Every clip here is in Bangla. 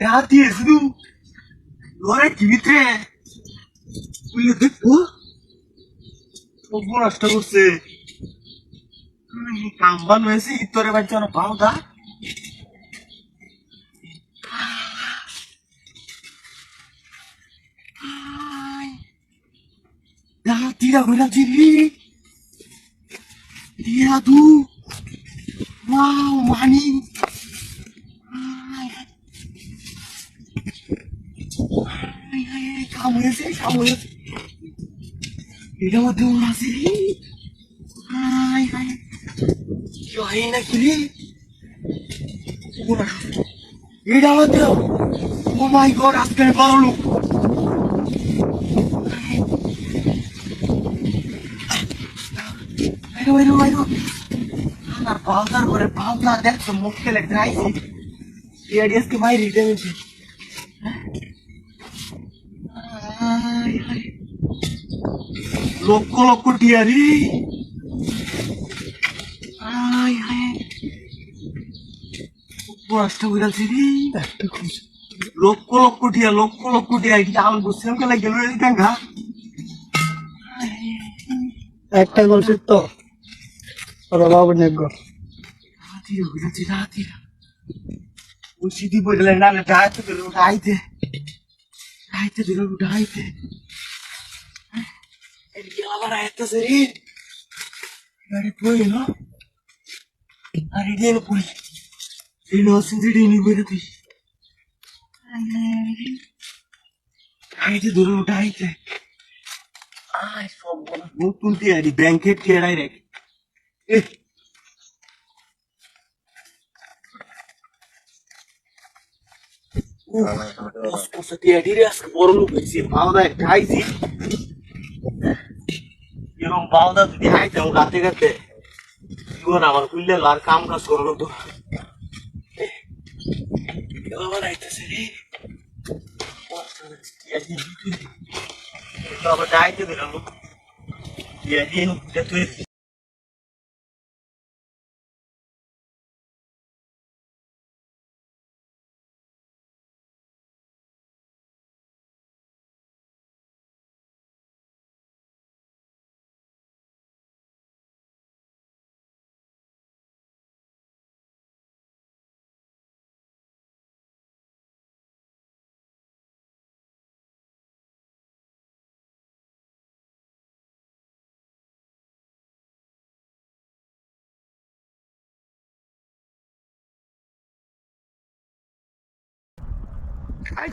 রাতে শুধু ঘরে টিভিতে দেখবো তবু নষ্ট করছে কাম্বান হয়েছে ইতরে বাচ্চা না পাও দা tira quella lì tira tu wow mani kamu ya এটা মধ্যে আছে হাই হাই কি হয় না কিলি এটা মধ্যে ও মাই গড আজকে বড় লোক Bueno. Anar pausar করে পাউলা দেখছো মুখ খেলে খাইছি এডিএস কে ভাই রিটার্ন দিছি লক্ষ টিয়ারি আই হাই বড়টা উড়ালছি রে লক্ষ টিয়া কি আম বুঝছিলাম কে লাগে গেল এই গাঙ্গা একটা বলছি তো বাবু নেগো রাতি উসি দি বলে না ডাইতে দিল ডাইতে এর কি আবার আইতাছে রে আরে কই না আরে দিন কই দিন ওসিদি দিনি বলে তুই আইতে দূরে উঠাইতে আই সব নতুন টিয়ারি ব্ল্যাঙ্কেট টিয়ারাই রে এ Cosa ti diresti che buono lui si fa da caisi io non vado da di hai te un gatte gatte io na আমার কুইলে লার কাম কাজ করলো তো io va dai te seri Dopo dai te diranno vieni da tu Ai!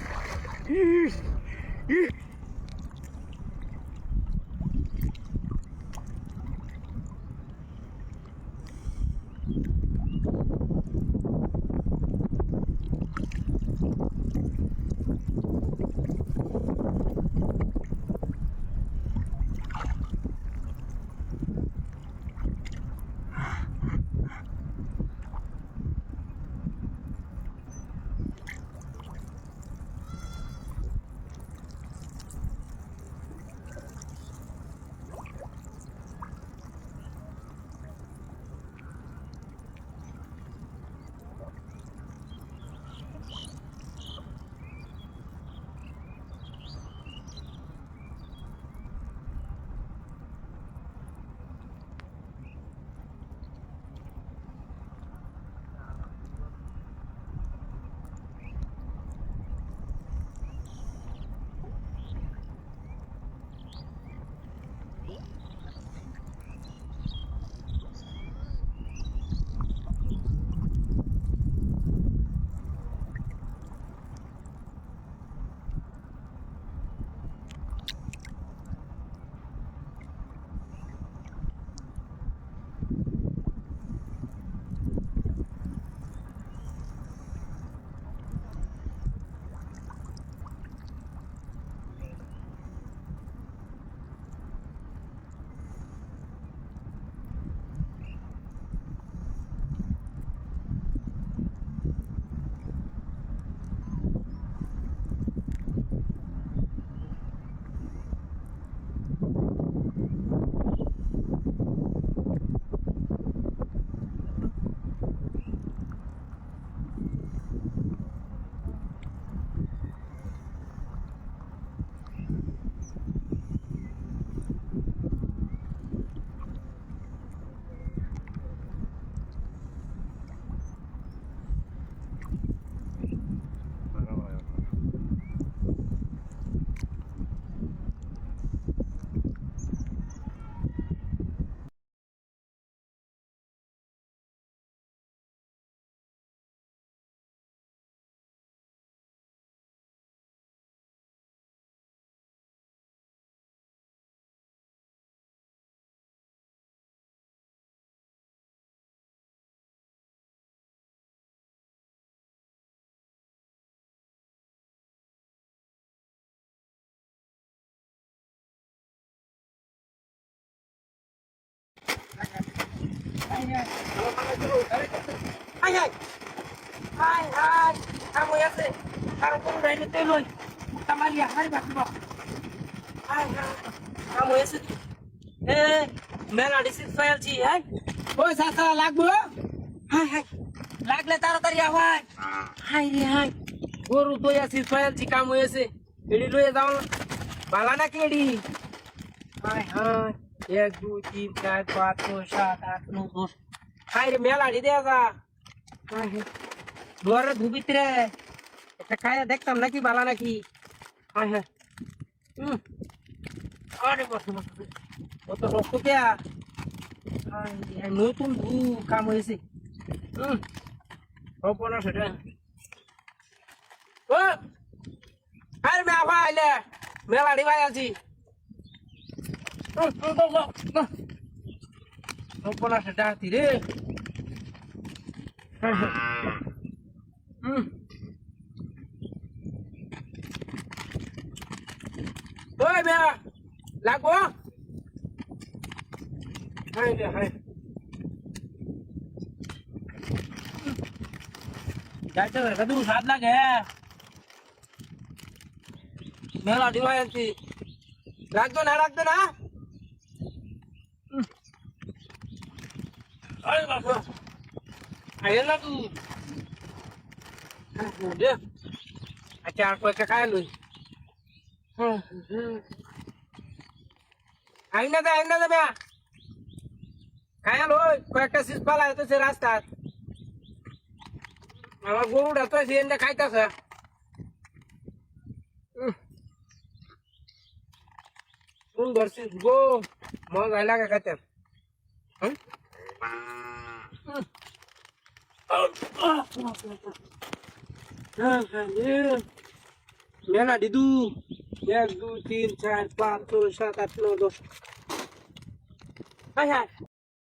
হাই হাই হাই হাই কাম হয়ে আছে কারো কোন রাইনে তেল হই কামালিয়া হাই বাবা হাই হাই কাম হয়ে আছে এ মেলা ডিসিস ফাইলছি হাই ওই সাসা লাগবো হাই হাই লাগলে তাড়াতাড়ি আওয়াজ হাই রে হাই গরু তো আসিস ফাইলছি কাম হয়েছে এডি লয়ে যাও বালা না কেডি হাই হাই 1 2 3 4 5 6 7 8 9 10 হাই রে মেলা ডি দেয়া যা হাই হাই দুয়ারে ধুবিতরে একটা খায়া দেখতাম নাকি বালা নাকি হাই হাই আরে বস বস কত রক্ত কে হাই রে নতুন ধু কাম হয়েছে ওপনা সেটা ও আরে মে আফা আইলে মেলা ডি ভাই আছি ওপনা সেটা রে ওই বে লাগবো হাই রে হাই যাইতে রে কত স্বাদ লাগে মেলা ডিমাই আছি লাগতো না আরে বাবা আইলে না তুই দে আচ্ছা আর কয়েকটা খাই লই আইনা দে বে খায়া লই কয়েকটা সিস পালা হইতেছে রাস্তা আমার গরুটা তো সিএনটা খাইতেছে সুন্দর সিস গো মজা লাগে খাইতে মেলা দিদু 1 2 3 4 5 6 7 8 9 10 হাই হাই